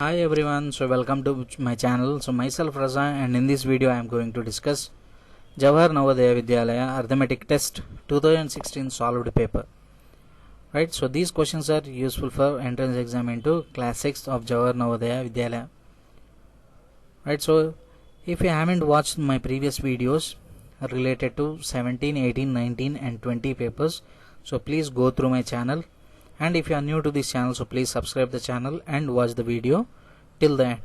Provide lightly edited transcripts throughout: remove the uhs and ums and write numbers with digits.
Hi everyone, so welcome to my channel. So myself Raza, and in this video I am going to discuss Jawahar Navodaya Vidyalaya Arithmetic Test 2016 solved paper. Right, so these questions are useful for entrance exam into class 6 of Jawahar Navodaya Vidyalaya. Right, so if you haven't watched my previous videos related to 17, 18, 19 and 20 papers, so please go through my channel. And if you are new to this channel, so please subscribe the channel and watch the video till the end.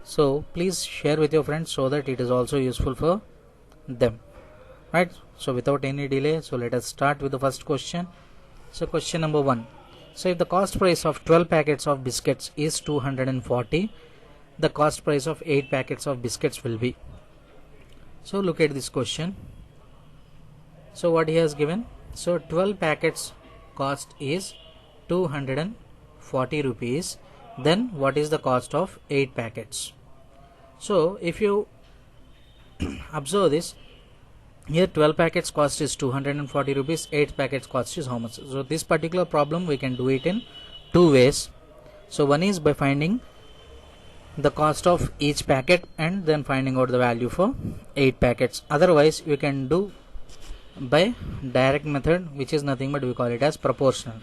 So please share with your friends so that it is also useful for them. Right, so without any delay, so let us start with the first question. So question number 1. So if the cost price of 12 packets of biscuits is 240, the cost price of 8 packets of biscuits will be. So look at this question. So what he has given, so 12 packets cost is 240 rupees. Then what is the cost of 8 packets? So if you observe this, here 12 packets cost is 240 rupees, 8 packets cost is how much? So this particular problem we can do it in two ways. So one is by finding the cost of each packet and then finding out the value for 8 packets. Otherwise we can do by direct method, which is nothing but we call it as proportional.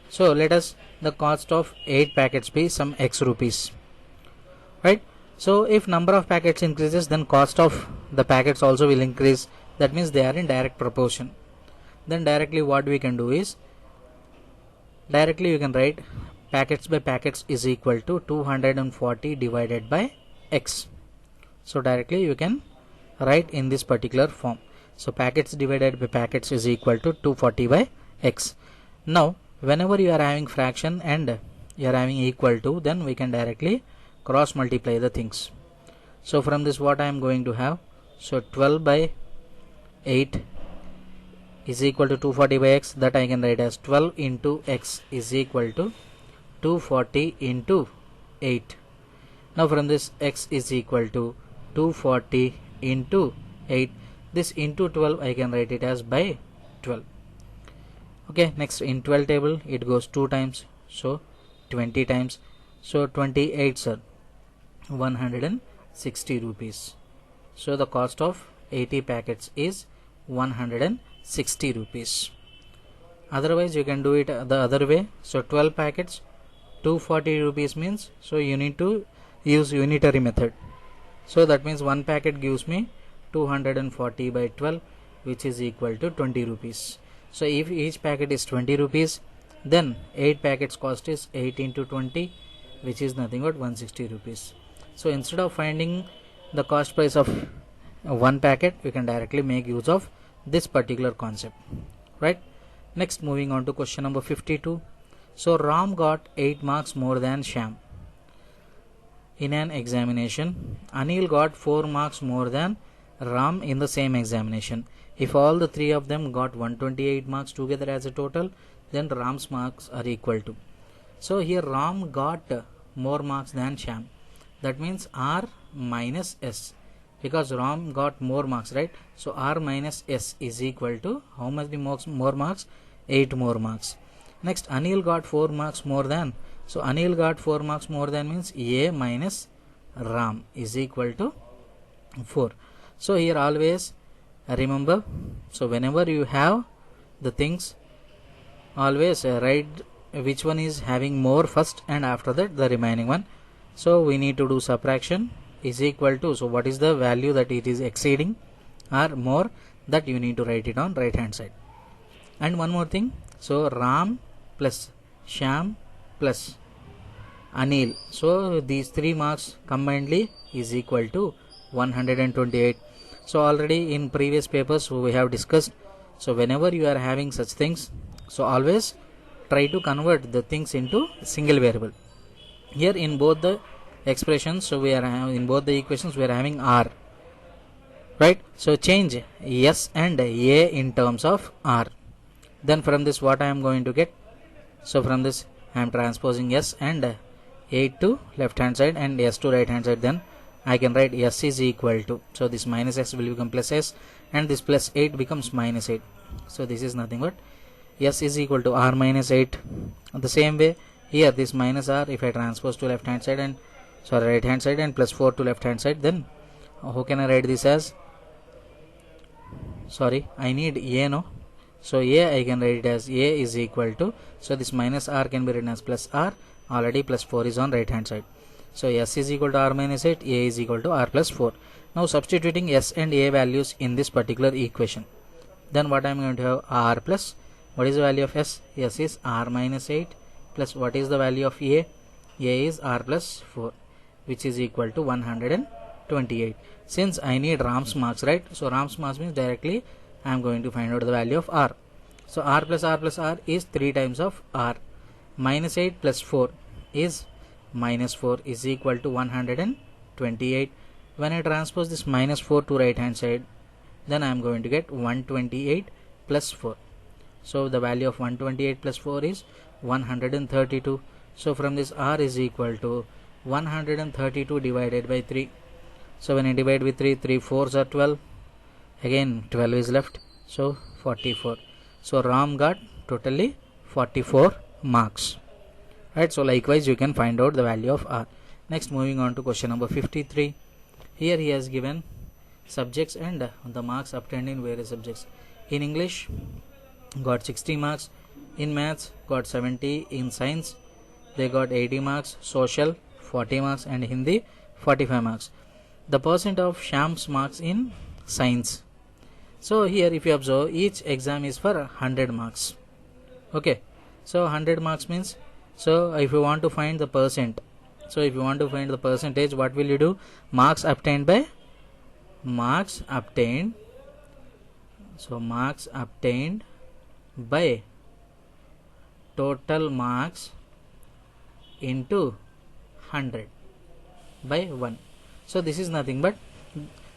So let us the cost of 8 packets be some x rupees, right? So if number of packets increases, then cost of the packets also will increase. That means they are in direct proportion. Then directly what we can do is, directly you can write packets by packets is equal to 240 divided by x. So directly you can write in this particular form. So packets divided by packets is equal to 240 by x. Now whenever you are having fraction and you are having equal to, then we can directly cross multiply the things. So from this what I am going to have, so 12 by 8 is equal to 240 by x, that I can write as 12 into x is equal to 240 into 8. Now from this x is equal to 240 into 8, this into 12 I can write it as by 12. Okay, next in 12 table it goes 2 times, so 20 times, so 28 sir 160 rupees. So the cost of 80 packets is 160 rupees. Otherwise you can do it the other way. So 12 packets 240 rupees means, so you need to use unitary method. So that means one packet gives me 240 by 12, which is equal to 20 rupees. So if each packet is 20 rupees, then 8 packets cost is 8 into 20, which is nothing but 160 rupees. So instead of finding the cost price of one packet, we can directly make use of this particular concept, right? Next, moving on to question number 52. So Ram got 8 marks more than Shyam in an examination. Anil got 4 marks more than Ram in the same examination. If all the three of them got 128 marks together as a total, then Ram's marks are equal to. So here Ram got more marks than Shyam. That means R minus S, because Ram got more marks, right? So R minus S is equal to how many more marks? 8 more marks. Next, Anil got 4 marks more than. So Anil got 4 marks more than means A minus Ram is equal to 4. So here always remember, so whenever you have the things, always write which one is having more first and after that the remaining one. So we need to do subtraction is equal to, so what is the value that it is exceeding or more, that you need to write it on right hand side. And one more thing, so Ram plus Shyam plus Anil, so these 3 marks combinedly is equal to 128. So already in previous papers we have discussed, so whenever you are having such things, so always try to convert the things into single variable. Here in both the expressions, so we are in both the equations we are having R, right? So change S and A in terms of R. Then from this what I am going to get, so from this I am transposing S and A to left hand side and S to right hand side. Then I can write S is equal to, so this minus S will become plus S and this plus 8 becomes minus 8. So this is nothing but S is equal to R minus 8. The same way here this minus r, if I transpose to left hand side and right hand side and plus 4 to left hand side, then how can I write this as, I need a, no? So a I can write it as a is equal to, so this minus r can be written as plus r, already plus 4 is on right hand side. So s is equal to r minus 8, a is equal to r plus 4. Now substituting s and a values in this particular equation, then what I am going to have, r plus, what is the value of s? S is r minus 8 plus what is the value of a? A is r plus 4, which is equal to 128. Since I need Ram's marks, right? So Ram's marks means directly I am going to find out the value of r. So r plus r is 3 times of r. Minus 8 plus 4 is minus 4 is equal to 128. When I transpose this minus 4 to right hand side, then I am going to get 128 plus 4. So the value of 128 plus 4 is 132. So from this r is equal to 132 divided by 3. So when I divide with 3, 3 4s are 12. Again 12 is left. So 44. So Ram got totally 44 marks. Right. So likewise you can find out the value of r. Next, moving on to question number 53. Here he has given subjects and the marks obtained in various subjects. In English got 60 marks, in maths got 70, in science they got 80 marks, social 40 marks, and Hindi 45 marks. The percent of Shyam's marks in science. So here if you observe, each exam is for 100 marks. Okay, so 100 marks means, so if you want to find the percent, so if you want to find the percentage, what will you do? Marks obtained by marks obtained by total marks into 100 by 1. So this is nothing but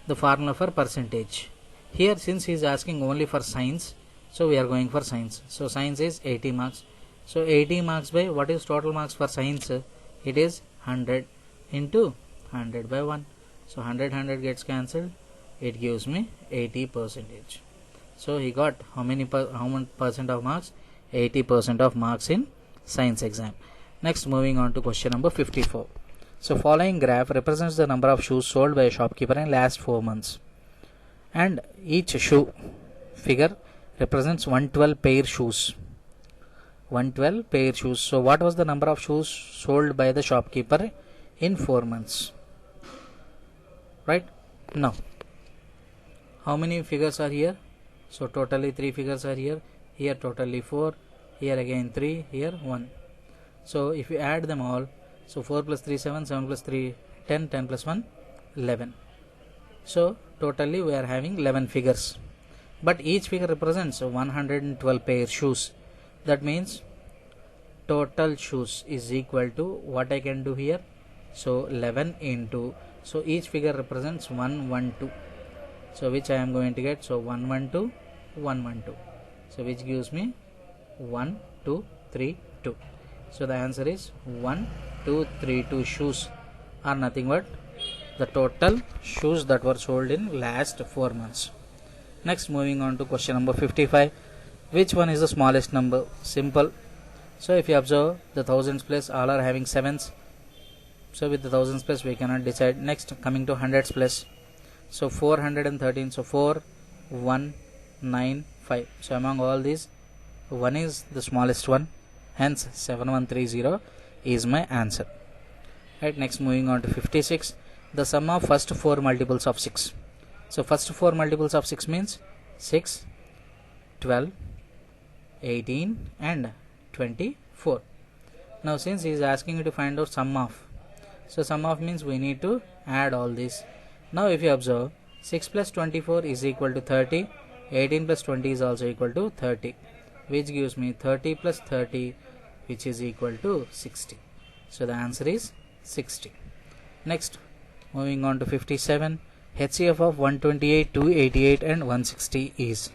the formula for percentage. Here since he is asking only for science, so we are going for science. So science is 80 marks. So 80 marks by, what is total marks for science? It is 100 into 100 by 1. So 100 gets cancelled. It gives me 80%. So he got how many percent of marks? 80% of marks in science exam. Next, moving on to question number 54. So following graph represents the number of shoes sold by a shopkeeper in last 4 months, and each shoe figure represents 112 pair shoes. 112 pair shoes. So what was the number of shoes sold by the shopkeeper in 4 months? Right? Now how many figures are here? So totally 3 figures are here. Here totally 4. Here again 3. Here 1. So if you add them all, so 4 plus 3 7, 7 plus 3 10, 10 plus 1 11. So totally we are having 11 figures, but each figure represents 112 pair shoes. That means total shoes is equal to, what I can do here, so 11 into, so each figure represents 112, so which I am going to get, so 112 112, so which gives me 1 2 3 2. So the answer is 1 2 3 2 shoes are nothing but the total shoes that were sold in last 4 months. Next, moving on to question number 55. Which one is the smallest number? Simple. So if you observe the thousands place, all are having sevens. So with the thousands place we cannot decide. Next, coming to hundreds place. So 413. So 4 1 9 5. So among all these, 1 is the smallest one. Hence 7130 is my answer. Right. Next, moving on to 56. The sum of first 4 multiples of 6. So first 4 multiples of 6 means 6, 12, 18 and 24. Now since he is asking you to find out sum of, so sum of means we need to add all these. Now if you observe, 6 plus 24 is equal to 30, 18 plus 20 is also equal to 30, which gives me 30 plus 30, which is equal to 60. So the answer is 60. Next, moving on to 57. HCF of 128, 288 and 160 is.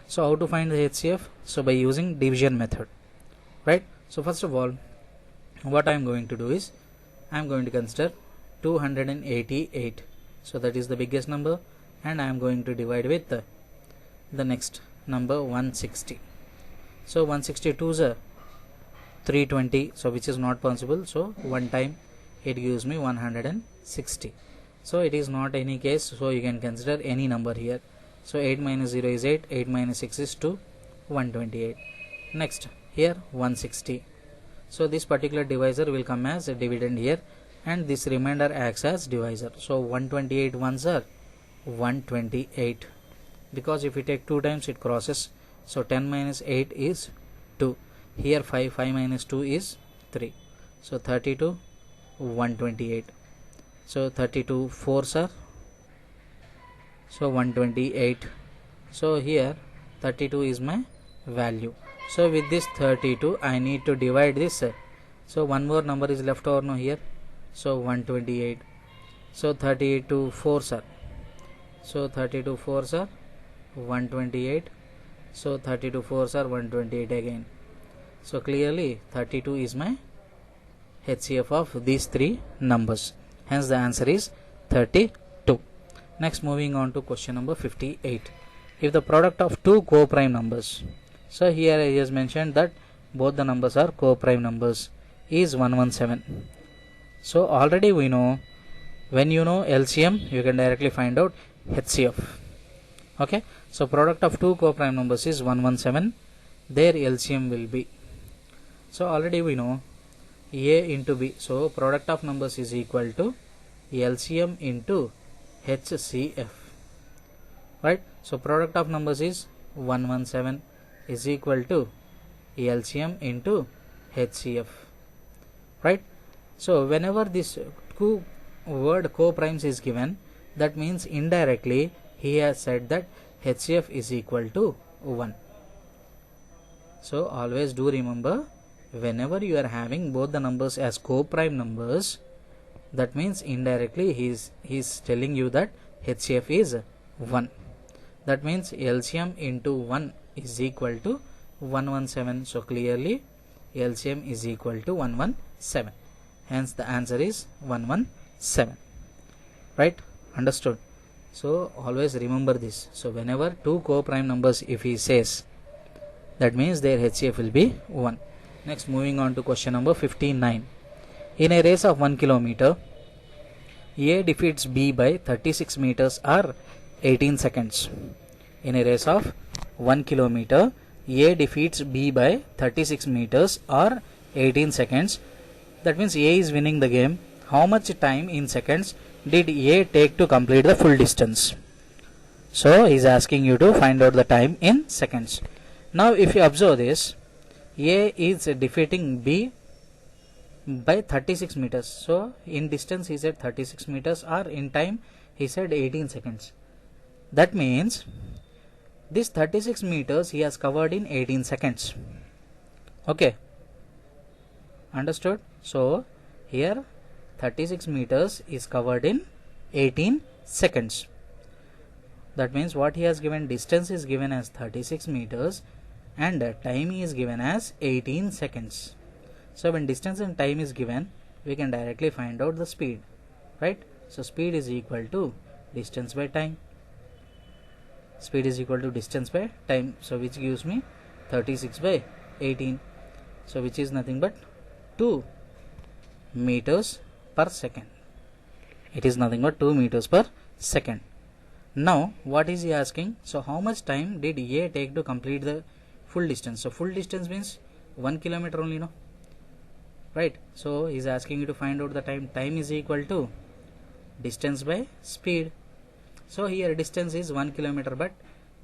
So how to find the HCF? So by using division method, right? So first of all, what I am going to do is, I am going to consider 288. So that is the biggest number, and I am going to divide with the next number 160. So 162 is 320, so which is not possible, so one time it gives me 160. So it is not any case, so you can consider any number here. So 8 minus 0 is 8, 8 minus 6 is 2, 128. Next here 160, so this particular divisor will come as a dividend here, and this remainder acts as divisor. So 128 ones are 128, because if you take 2 times it crosses. So 10 minus 8 is 2, here 5 minus 2 is 3, so 32, 128. So 32 fours are, so 128. So here 32 is my value. So with this 32 I need to divide this. So one more number is left over now here, so 128. So 32 fours are, so 32 fours are 128. So 32 fours are 128 again. So clearly 32 is my HCF of these three numbers. Hence the answer is 32. Next, moving on to question number 58. If the product of two co-prime numbers, so here I just mentioned that both the numbers are co-prime numbers, is 117. So already we know, when you know LCM you can directly find out HCF. Okay, so product of two co-prime numbers is 117, their LCM will be, so already we know A into B, so product of numbers is equal to LCM into HCF, right? So product of numbers is 117 is equal to LCM into HCF, right? So whenever this word co-primes is given, that means indirectly he has said that HCF is equal to 1. So always do remember, whenever you are having both the numbers as co-prime numbers, that means indirectly he is telling you that HCF is 1. That means LCM into 1 is equal to 117. So clearly LCM is equal to 117. Hence the answer is 117. Right? Understood? So always remember this. So whenever two co-prime numbers if he says, that means their HCF will be 1. Next, moving on to question number 59. In a race of 1 kilometer, A defeats B by 36 meters or 18 seconds. In a race of 1 kilometer, A defeats B by 36 meters or 18 seconds. That means A is winning the game. How much time in seconds did A take to complete the full distance? So he is asking you to find out the time in seconds. Now if you observe this, A is defeating B by 36 meters. So in distance he said 36 meters, or in time he said 18 seconds. That means this 36 meters he has covered in 18 seconds. Okay, understood? So here 36 meters is covered in 18 seconds. That means what he has given, distance is given as 36 meters and time is given as 18 seconds. So when distance and time is given, we can directly find out the speed, right? So speed is equal to distance by time. Speed is equal to distance by time. So which gives me 36 by 18. So which is nothing but 2 meters per second. It is nothing but 2 meters per second. Now what is he asking? So how much time did A take to complete the full distance? So full distance means 1 kilometer only, no? Right? So he is asking you to find out the time. Time is equal to distance by speed. So here distance is 1 kilometer, but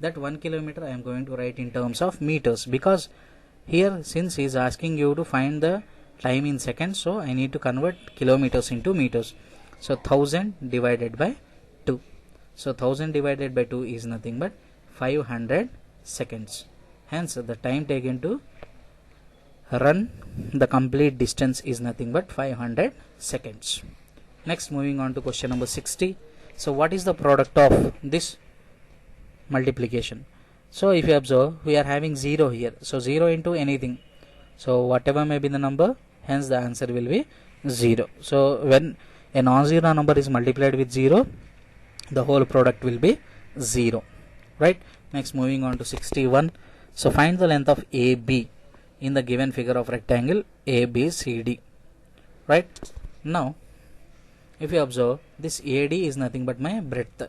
that 1 kilometer I am going to write in terms of meters, because here since he is asking you to find the time in seconds, so I need to convert kilometers into meters. So 1000 divided by 2. So 1000 divided by 2 is nothing but 500 seconds. Hence the time taken to run the complete distance is nothing but 500 seconds. Next, moving on to question number 60. So what is the product of this multiplication? So if you observe, we are having 0 here. So 0 into anything. So whatever may be the number, hence the answer will be 0. So when a non-zero number is multiplied with 0, the whole product will be 0. Right? Next, moving on to 61. So find the length of AB in the given figure of rectangle ABCD. Right? Now, if you observe, this AD is nothing but my breadth.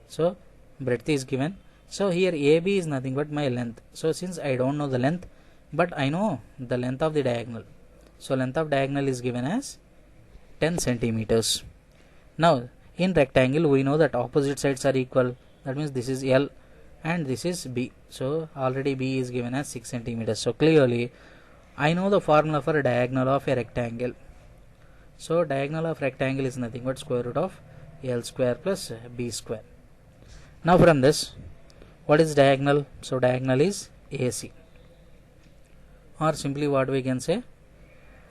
So, breadth is given. So, here AB is nothing but my length. So, since I don't know the length, but I know the length of the diagonal. So, length of diagonal is given as 10 centimeters. Now, in rectangle, we know that opposite sides are equal. That means this is L and this is B. So, already B is given as 6 centimeters. So, clearly, I know the formula for a diagonal of a rectangle. So, diagonal of rectangle is nothing but square root of L square plus B square. Now, from this, what is diagonal? So, diagonal is AC. Or simply what we can say,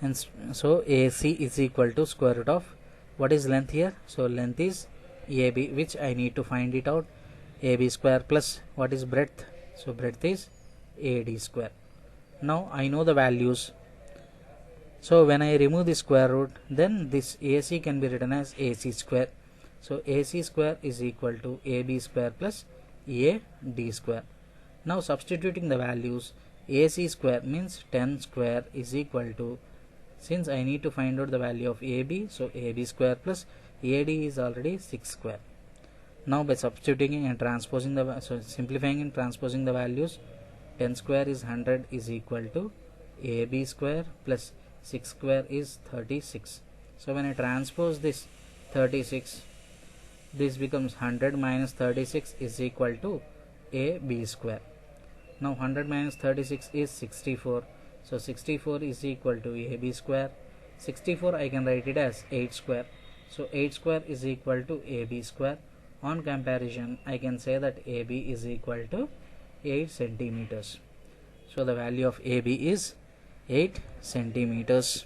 and so AC is equal to square root of, what is length here? So, length is AB, which I need to find it out, AB square plus what is breadth? So, breadth is AD square. Now, I know the values. So, when I remove the square root, then this AC can be written as AC square. So, AC square is equal to AB square plus AD square. Now, substituting the values, AC square means 10 square is equal to, since I need to find out the value of AB, so AB square plus AD is already 6 square. Now, by substituting and transposing the, so simplifying and transposing the values, 10 square is 100 is equal to AB square plus 6 square is 36. So, when I transpose this 36, this becomes 100 minus 36 is equal to AB square. Now, 100 minus 36 is 64. So, 64 is equal to AB square. 64 I can write it as 8 square. So, 8 square is equal to AB square. On comparison, I can say that AB is equal to 8 centimeters. So, the value of AB is 8 centimeters.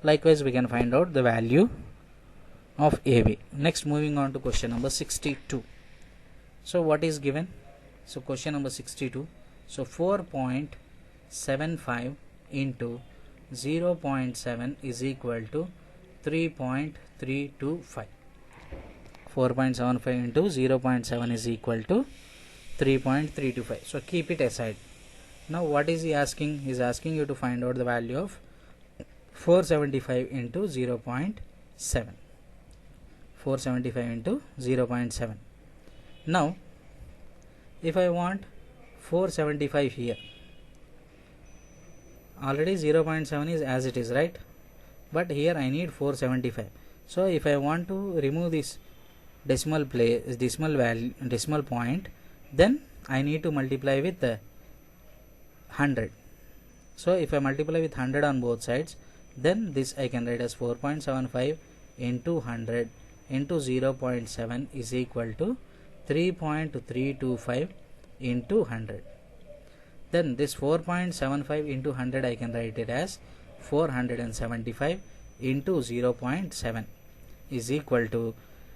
Likewise, we can find out the value of AB. Next, moving on to question number 62. So, what is given? So, question number 62. So, 4.75 into 0.7 is equal to 3.325. 4.75 into 0.7 is equal to 3.325. So, keep it aside. Now, what is he asking? He is asking you to find out the value of 475 into 0.7. 475 into 0.7. Now, if I want 475 here, already 0.7 is as it is, right? But here I need 475. So, if I want to remove this decimal point, then I need to multiply with 100. So, if I multiply with 100 on both sides, then this I can write as 4.75 into 100 into 0.7 is equal to 3.325 into 100. Then this 4.75 into 100 I can write it as 475 into 0.7 is equal to,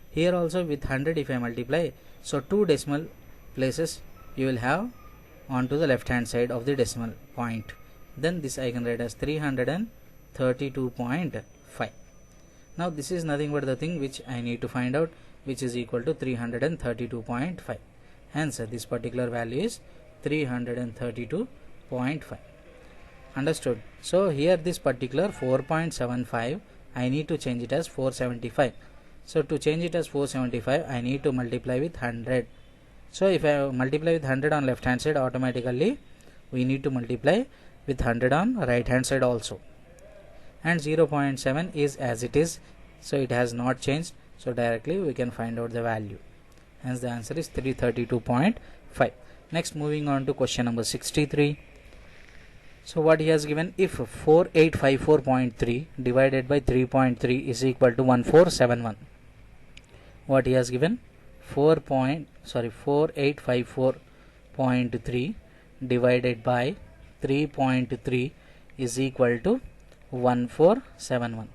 here also with 100 if I multiply, so 2 decimal places you will have onto the left hand side of the decimal point. Then this I can write as 332.5. Now this is nothing but the thing which I need to find out, which is equal to 332.5. Hence this particular value is 332.5. Understood? So here this particular 4.75 I need to change it as 475. So to change it as 475 I need to multiply with 100. So if I multiply with 100 on left hand side, automatically we need to multiply with 100 on right hand side also. And 0.7 is as it is, so it has not changed. So directly we can find out the value. Hence the answer is 332.5. Next, moving on to question number 63. So what he has given, if 4854.3 divided by 3.3 is equal to 1471. What he has given, 4854.3 divided by 3.3 is equal to 1471.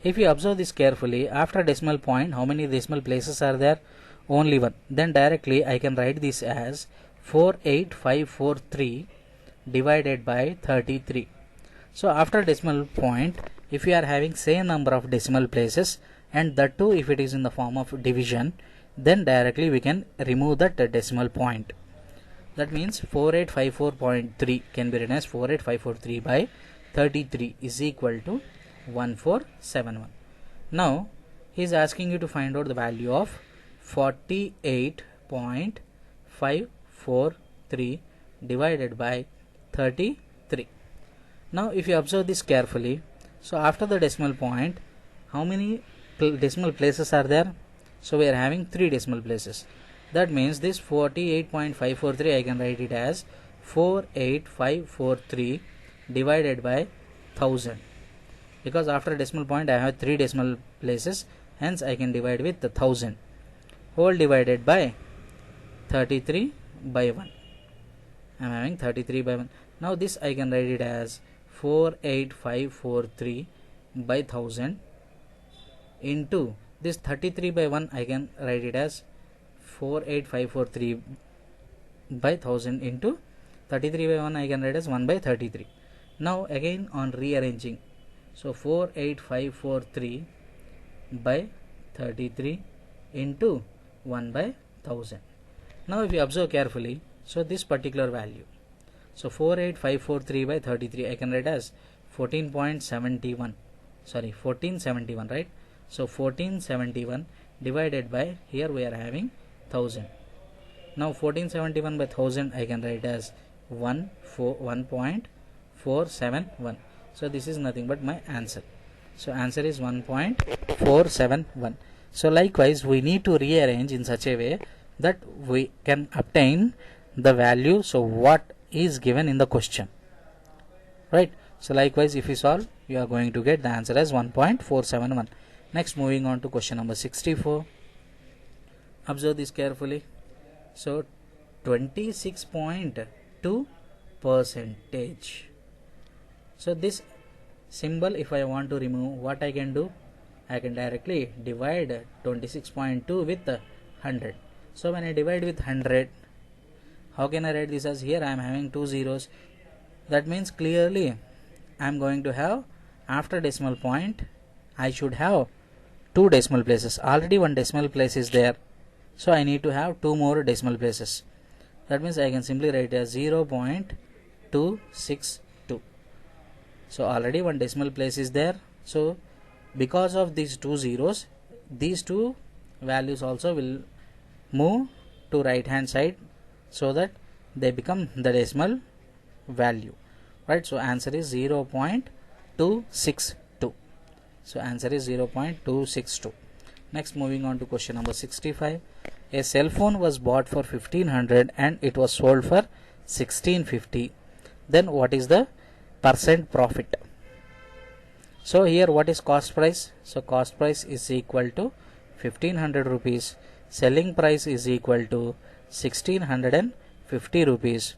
If you observe this carefully, after decimal point, how many decimal places are there? Only one. Then directly I can write this as 48543 divided by 33. So after decimal point, if you are having same number of decimal places, and that too if it is in the form of division, then directly we can remove that decimal point. That means 4854.3 can be written as 48543 by 33 is equal to 1471. Now he is asking you to find out the value of 48.543 divided by 33. Now if you observe this carefully, so after the decimal point, how many decimal places are there? So we are having 3 decimal places. That means this 48.543 I can write it as 48543 divided by 1000, because after decimal point I have 3 decimal places, hence I can divide with the 1000 whole divided by 33 by 1. I am having 33 by 1. Now this I can write it as 48543 by 1000 into this 33 by 1 I can write it as 48543 by 1000 into 33 by 1 I can write as 1 by 33. Now again on rearranging, so 48543 by 33 into 1 by 1000. Now if you observe carefully, so this particular value, so 48543 by 33 I can write as 1471, right? So 1471 divided by, here we are having 1000. Now 1471 by 1000 I can write as 1.471. So this is nothing but my answer. So answer is 1.471. So likewise we need to rearrange in such a way that we can obtain the value, so what is given in the question, right? So likewise if you solve, you are going to get the answer as 1.471. Next, moving on to question number 64. Observe this carefully. So 26.2 percentage. So this symbol, if I want to remove, what I can do, I can directly divide 26.2 with 100. So when I divide with 100, how can I write this as, here I am having 2 zeros. That means clearly I am going to have, after decimal point I should have 2 decimal places. Already 1 decimal place is there, so I need to have 2 more decimal places. That means I can simply write as 0.262. So already 1 decimal place is there, so because of these 2 zeros, these 2 values also will move to right hand side, so that they become the decimal value, right? So answer is 0.262. So answer is 0.262. Next, moving on to question number 65. A cell phone was bought for 1500 and it was sold for 1650. Then what is the percent profit? So here what is cost price? So cost price is equal to 1500 rupees. Selling price is equal to 1650 rupees.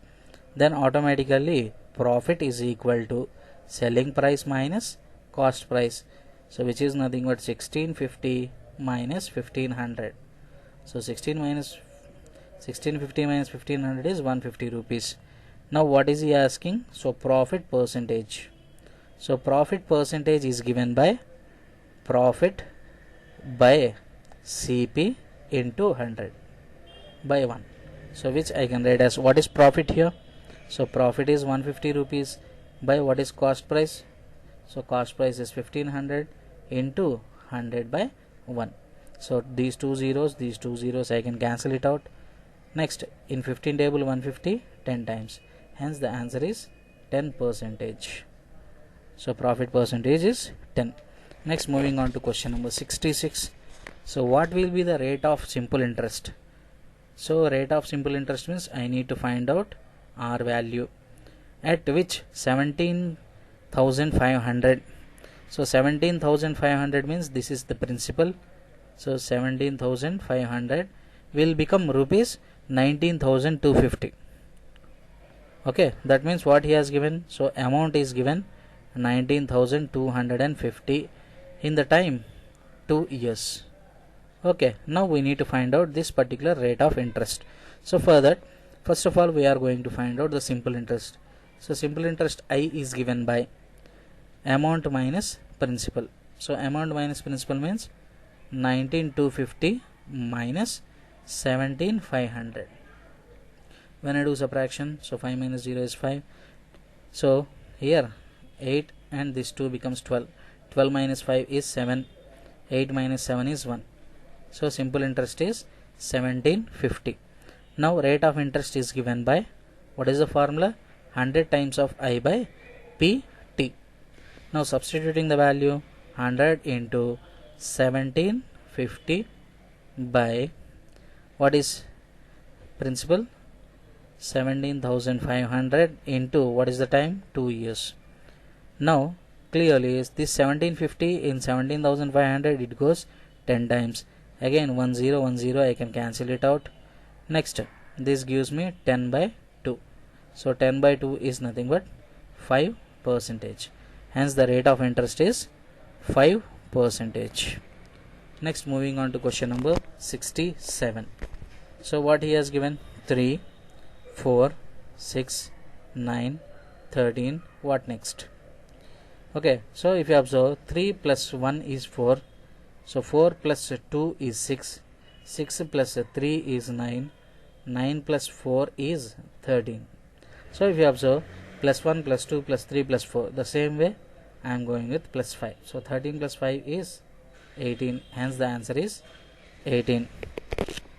Then automatically profit is equal to selling price minus cost price. So which is nothing but 1650 minus 1500. So 1650 minus 1500 is 150 rupees. Now what is he asking? So profit percentage. So profit percentage is given by profit by CP into 100 by 1. So which I can write as, what is profit here? So profit is 150 rupees by what is cost price? So cost price is 1500 into 100 by 1. So these two zeros I can cancel it out. Next, in 15 table 150 10 times. Hence the answer is 10 percentage. So profit percentage is 10. Next, moving on to question number 66. So what will be the rate of simple interest? So rate of simple interest means I need to find out R value, at which 17,500. So 17,500 means this is the principal. So 17,500 will become rupees 19,250. Okay, that means what he has given, so amount is given 19,250 in the time 2 years. Okay, now we need to find out this particular rate of interest. So for that, first of all we are going to find out the simple interest. So simple interest I is given by amount minus principal. So amount minus principal means 19,250 minus 17,500. when I do subtraction, so 5 minus 0 is 5. So here 8 and this 2 becomes 12. 12 minus 5 is 7. 8 minus 7 is 1. So simple interest is 1750. Now rate of interest is given by, what is the formula? 100 times of I by PT. Now substituting the value, 100 into 1750 by, what is principal? 17,500 into, what is the time? 2 years. Now clearly is this 1750 in 17,500, it goes 10 times. Again 10 10 I can cancel it out. Next this gives me 10 by 2. So 10 by 2 is nothing but 5%. Hence the rate of interest is 5%. Next moving on to question number 67. So what he has given? 3, 4, 6, 9, 13. What next? Okay, so if you observe, 3 plus 1 is 4. So 4 plus 2 is 6. 6 plus 3 is 9. 9 plus 4 is 13. So if you observe, plus 1 plus 2 plus 3 plus 4, the same way I am going with plus 5. So 13 plus 5 is 18. Hence the answer is 18.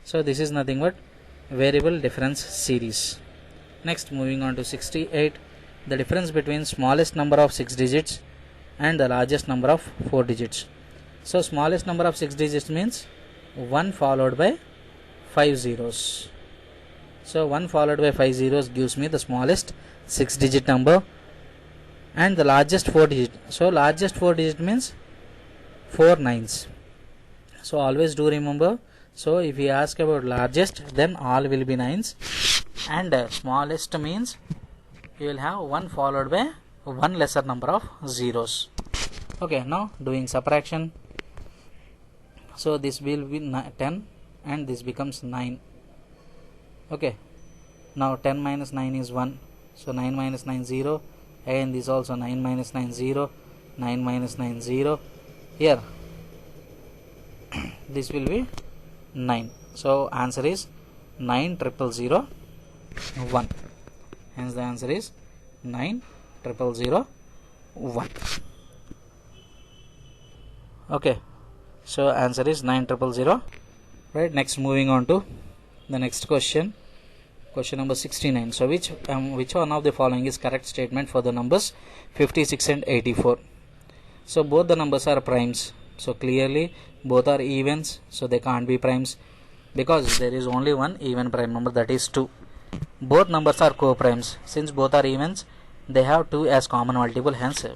So this is nothing but variable difference series. Next moving on to 68. The difference between smallest number of 6 digits and the largest number of 4 digits. So smallest number of 6 digits means 1 followed by 5 zeros. So 1 followed by 5 zeros gives me the smallest 6 digit number and the largest 4 digit. So largest 4 digit means 4 nines. So always do remember, so if you ask about largest, then all will be nines, and smallest means you will have 1 followed by 1 lesser number of zeros. Okay, now doing subtraction. So this will be 10 and this becomes 9. Okay, now 10 minus 9 is 1. So 9 minus 9 0. Again this also 9 minus 9 0. 9 minus 9 0. Here this will be 9. So answer is 9,000,1. Hence the answer is 9,000,1. Okay, so answer is 9,000,000. Right, next moving on to the next question. Question number 69. So which one of the following is correct statement for the numbers 56 and 84? So both the numbers are primes. So clearly both are evens, so they can't be primes because there is only one even prime number, that is 2. Both numbers are co-primes. Since both are evens, they have 2 as common multiple, hence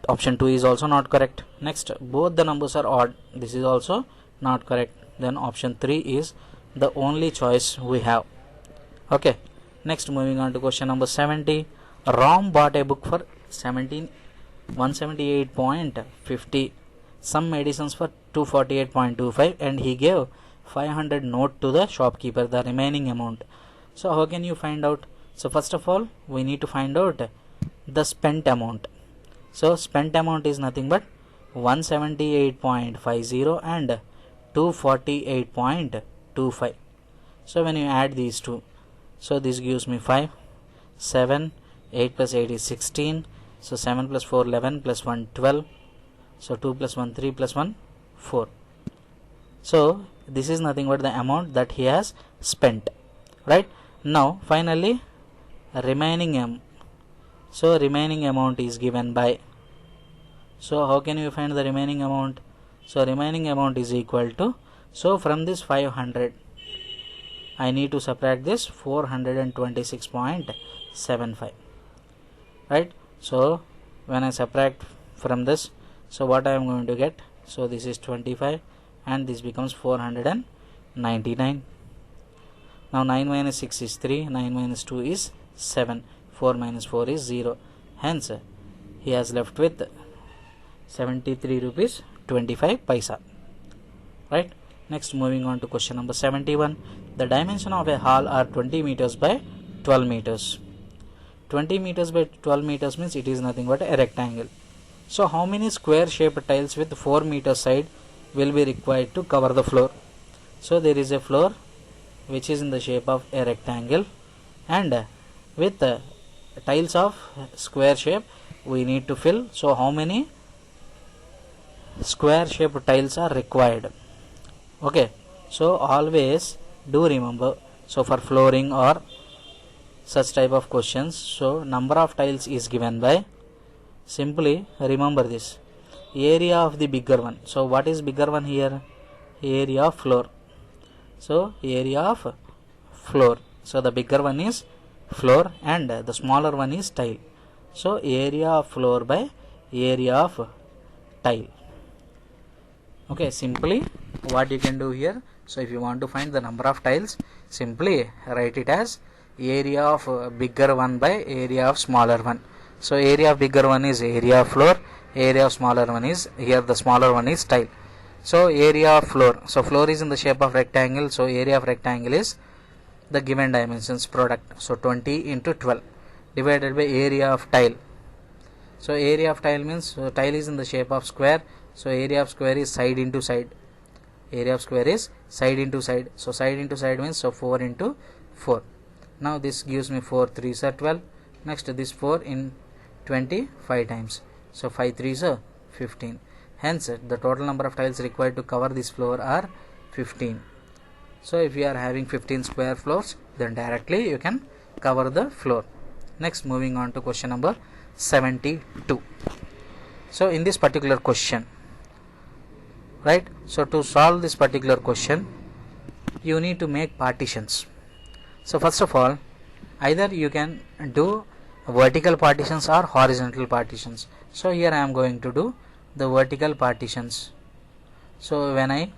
option 2 is also not correct. Next, both the numbers are odd. This is also not correct. Then option 3 is the only choice we have. Okay, next moving on to question number 70. Ram bought a book for 178.50, some medicines for 248.25, and he gave 500 note to the shopkeeper, the remaining amount. So how can you find out? So first of all we need to find out the spent amount. So spent amount is nothing but 178.50 and 248.25. So when you add these two, so this gives me 5, 7, 8 plus 8 is 16. So 7 plus 4 11 plus 1 12. So 2 plus 1 3 plus 1 4. So this is nothing but the amount that he has spent. Right, now finally remaining so remaining amount is given by, so how can you find the remaining amount? So remaining amount is equal to, so from this 500 I need to subtract this 426.75. right, so when I subtract from this, so what I am going to get? So this is 25 and this becomes 499. Now 9 minus 6 is 3, 9 minus 2 is 7, 4 minus 4 is 0. Hence he has left with 73 rupees 25 paisa. Right, next moving on to question number 71. The dimension of a hall are 20 meters by 12 meters. 20 meters by 12 meters means it is nothing but a rectangle. So how many square shaped tiles with 4 meter side will be required to cover the floor? So there is a floor which is in the shape of a rectangle, and with tiles of square shape we need to fill. So how many square shaped tiles are required? Okay, so always do remember, so for flooring or such type of questions, so number of tiles is given by, simply remember this, area of the bigger one. So what is bigger one here? Area of floor. So area of floor, so the bigger one is floor and the smaller one is tile. So area of floor by area of tile. Okay, simply what you can do here, so if you want to find the number of tiles, simply write it as area of bigger one by area of smaller one. So area of bigger one is area of floor, area of smaller one is, here the smaller one is tile. So area of floor, so floor is in the shape of rectangle, so area of rectangle is the given dimensions product, so 20 into 12 divided by area of tile. So area of tile means, so tile is in the shape of square, so area of square is side into side, area of square is side into side, so side into side means, so 4 into 4. Now this gives me 4 3s are 12, next this 4 in 20 5 times, so 5 3s are 15, hence the total number of tiles required to cover this floor are 15. So if you are having 15 square floors, then directly you can cover the floor. Next, moving on to question number 72. So in this particular question, right, so to solve this particular question you need to make partitions. So first of all, either you can do vertical partitions or horizontal partitions. So here I am going to do the vertical partitions. So when I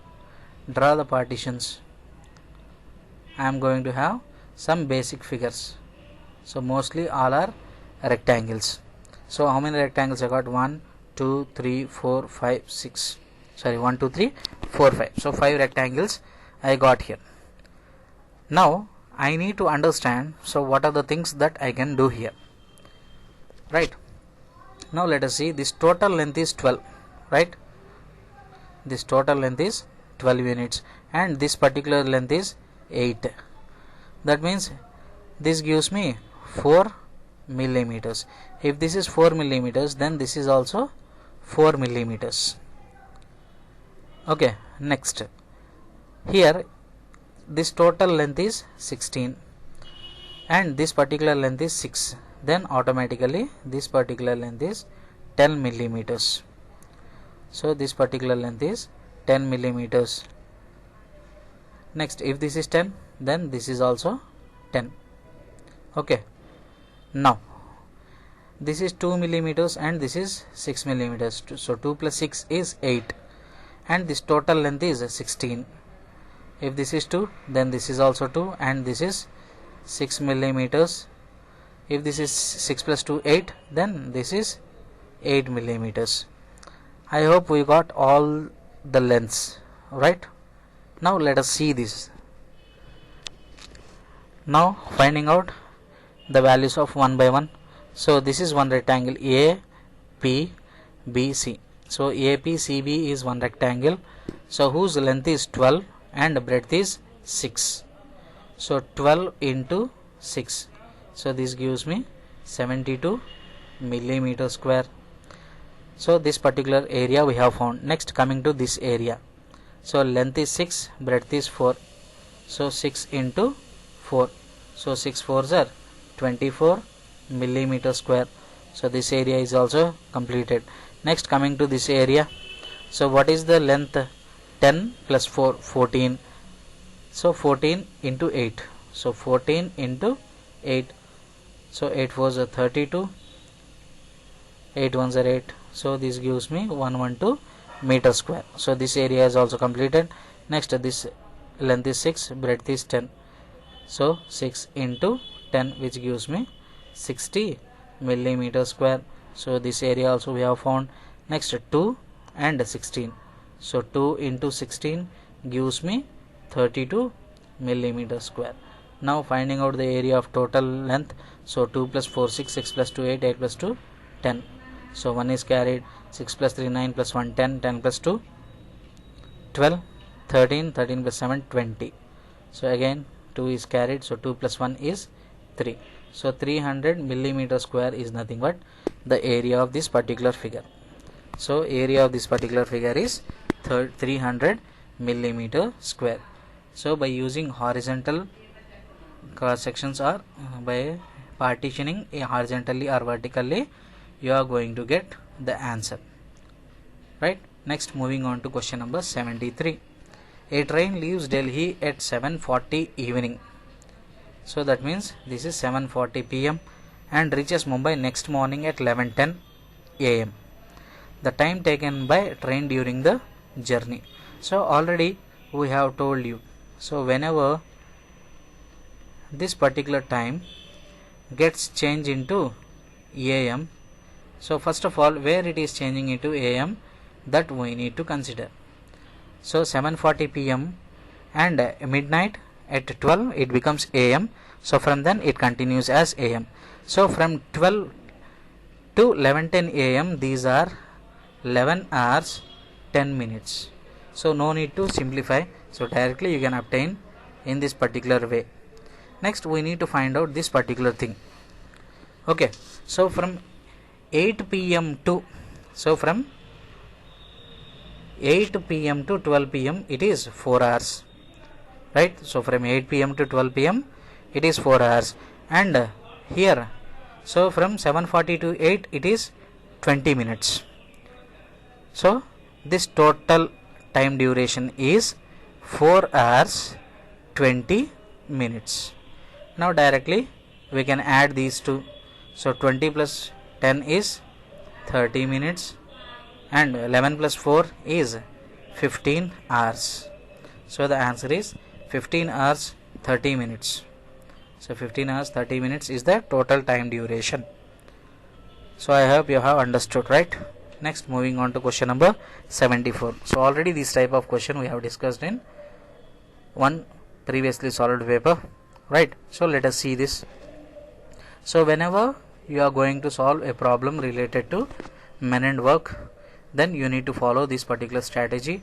draw the partitions, I am going to have some basic figures. So mostly all are rectangles. So how many rectangles I got? 1 2 3 4 5 6, sorry 1 2 3 4 5, so 5 rectangles I got here. Now I need to understand, so what are the things that I can do here, right? Now let us see, this total length is 12, right? This total length is 12 units and this particular length is 8. That means this gives me 4 millimeters. If this is 4 millimeters, then this is also 4 millimeters. Okay, next, here this total length is 16 and this particular length is 6, then automatically this particular length is 10 millimeters. So this particular length is 10 millimeters. Next, if this is 10, then this is also 10. Okay, now this is 2 millimeters and this is 6 millimeters, so 2 plus 6 is 8 and this total length is 16. If this is 2, then this is also 2 and this is 6 millimeters. If this is 6 plus 2 8, then this is 8 millimeters. I hope we got all the lengths, right? Now let us see this. Now finding out the values of one by one. So this is one rectangle A, P, B, C. So A, P, C, B is one rectangle, so whose length is 12 and breadth is 6. So 12 into 6, so this gives me 72 millimeter square. So this particular area we have found. Next, coming to this area, so length is 6, breadth is 4, so 6 into 4, so 6 4s are 24 millimeter square. So this area is also completed. Next, coming to this area, so what is the length? 10 plus 4 14, so 14 into 8, so 14 into 8, so 8 4s are 32, 8 1s are 8, so this gives me 112 meter square. So this area is also completed. Next, this length is 6, breadth is 10, so 6 into 10, which gives me 60 millimeter square. So this area also we have found. Next, 2 and 16, so 2 into 16 gives me 32 millimeter square. Now finding out the area of total length, so 2 plus 4 6, 6 plus 2 8, 8 plus 2 10, so 1 is carried, 6 plus 3 9 plus 1 10, 10 plus 2 12, 13, 13 plus 7 20, so again 2 is carried, so 2 plus 1 is 3. So 300 millimeter square is nothing but the area of this particular figure. So area of this particular figure is 300 millimeter square. So by using horizontal cross sections or by partitioning horizontally or vertically, you are going to get the answer, right? Next, moving on to question number 73. A train leaves Delhi at 7:40 evening. So that means this is 7:40 p.m. and reaches Mumbai next morning at 11:10 a.m. The time taken by train during the journey. So already we have told you. So whenever this particular time gets changed into AM, so first of all, where it is changing into AM, that we need to consider. So 7:40 p.m. and midnight at 12 it becomes AM. So from then it continues as AM. So from 12 to 11:10 AM, these are 11 hours 10 minutes. So no need to simplify. So directly you can obtain in this particular way. Next we need to find out this particular thing. Okay, so from 8 p.m. to, so from 8 p.m. to 12 p.m. it is 4 hours, right? So from 8 p.m. to 12 p.m. it is 4 hours, and here, so from 7:40 to 8 it is 20 minutes. So this total time duration is 4 hours 20 minutes. Now directly we can add these two. So 20 plus 10 is 30 minutes and 11 plus 4 is 15 hours. So the answer is 15 hours 30 minutes. So 15 hours 30 minutes is the total time duration. So I hope you have understood, right? Next, moving on to question number 74. So already this type of question we have discussed in one previously solved paper, right? So let us see this. So whenever you are going to solve a problem related to men and work, then you need to follow this particular strategy.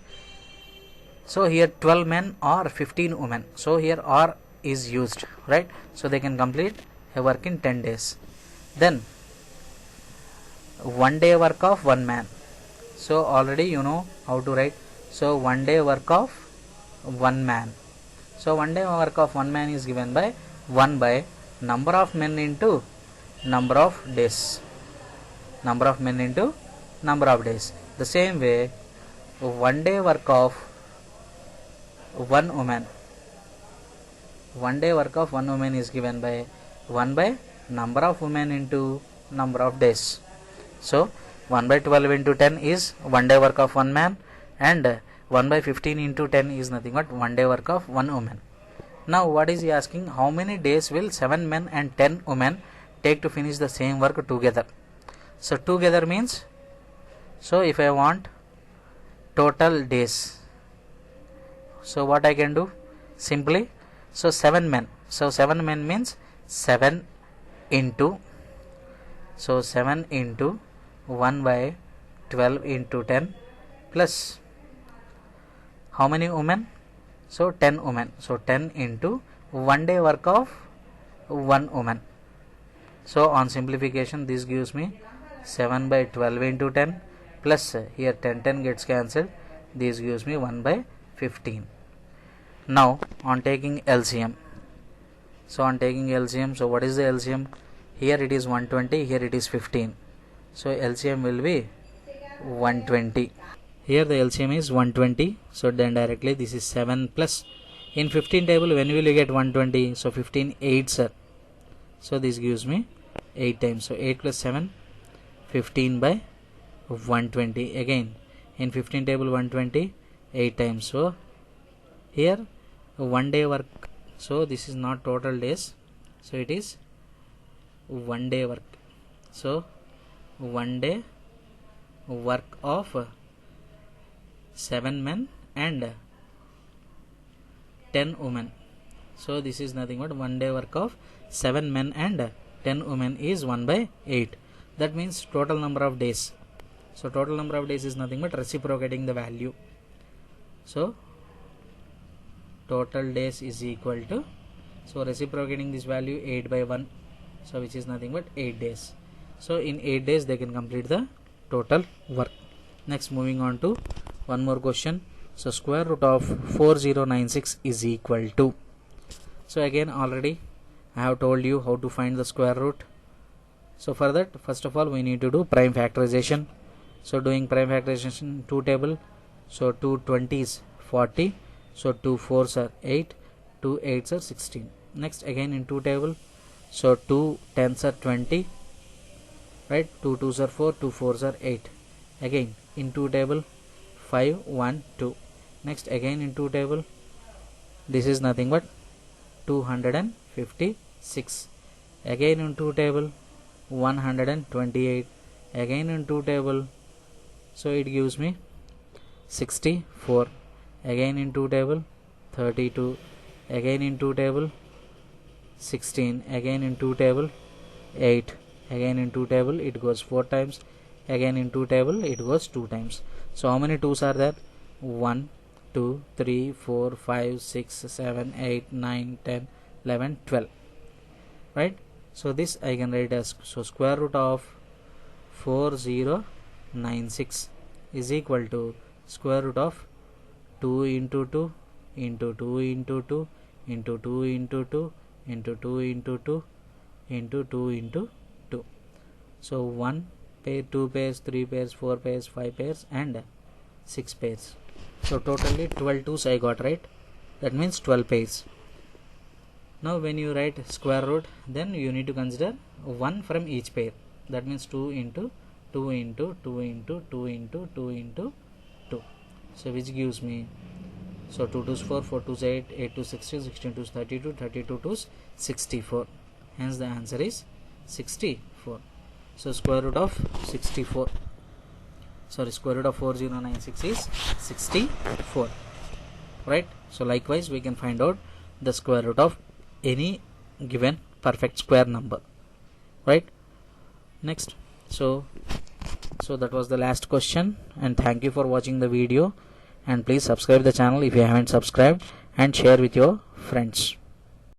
So here 12 men or 15 women. So here or is used, right? So they can complete a work in 10 days. Then 1 day work of 1 man. So already you know how to write. So 1 day work of 1 man. So 1 day work of 1 man is given by 1 by number of men into number of days. Number of men into number of days. The same way 1 day work of 1 woman. 1 day work of 1 woman is given by 1 by number of women into number of days. So 1 by 12 into 10 is 1 day work of 1 man, and 1 by 15 into 10 is nothing but 1 day work of 1 woman. Now what is he asking? How many days will 7 men and 10 women take to finish the same work together? So together means, so if I want total days, so what I can do? Simply, so 7 men. So 7 men means 7 into, so 7 into 1 by 12 into 10 plus how many women? So 10 women. So 10 into 1 day work of 1 woman. So on simplification this gives me 7 by 12 into 10 plus here 10 gets cancelled. This gives me 1 by 15. Now on taking LCM. So on taking LCM, so what is the LCM? Here it is 120, here it is 15. So LCM will be 120. Here the LCM is 120. So then directly this is 7 plus. In 15 table when will you get 120? So 15 8 sir. So this gives me 8 times. So 8 plus 7, 15 by 120. Again in 15 table 120, 8 times. So here 1 day work. So this is not total days. So it is 1 day work. So 1 day work of 7 men and 10 women. So this is nothing but 1 day work of 7 men and 10 women is 1 by 8. That means total number of days. So total number of days is nothing but reciprocating the value. So total days is equal to So reciprocating this value 8 by 1, so which is nothing but 8 days. So in 8 days they can complete the total work. Next, moving on to one more question. So square root of 4096 is equal to, so again already I have told you how to find the square root. So for that, first of all we need to do prime factorization. So doing prime factorization, 2 table, so 2 20s 40, so 2 4s are 8, 2 8s are 16. Next again in 2 table, so 2 10s are 20, right, 2 2s are 4, 2 4s are 8. Again in 2 table, 5 1 2. Next again in 2 table, this is nothing but 256. Again in 2 table, 128. Again in 2 table, so it gives me 64. Again in 2 table, 32. Again in 2 table, 16. Again in 2 table, 8. Again in 2 table it goes 4 times. Again in 2 table it goes 2 times. So how many 2s are there? 1 2 3 4 5 6 7 8 9 10 11 12, right? So this I can write as, so square root of 4096 is equal to square root of 2 into 2 into 2 into 2 into 2 into 2 into 2 into 2 into 2 into 2. So 1 pair, 2 pairs, 3 pairs, 4 pairs, 5 pairs and 6 pairs. So totally 12 2s I got, right? That means 12 pairs. Now when you write square root, then you need to consider 1 from each pair. That means 2 into 2 into 2 into 2 into 2 into 2. So which gives me, so 2 2s 4, 4 2s 8, 8 2s 16, 16 2s 32, 32 2s 64. Hence the answer is 64. So square root of 64, sorry, square root of 4096 is 64, right? So likewise we can find out the square root of any given perfect square number, right? Next, so that was the last question, and thank you for watching the video, and please subscribe the channel if you haven't subscribed and share with your friends.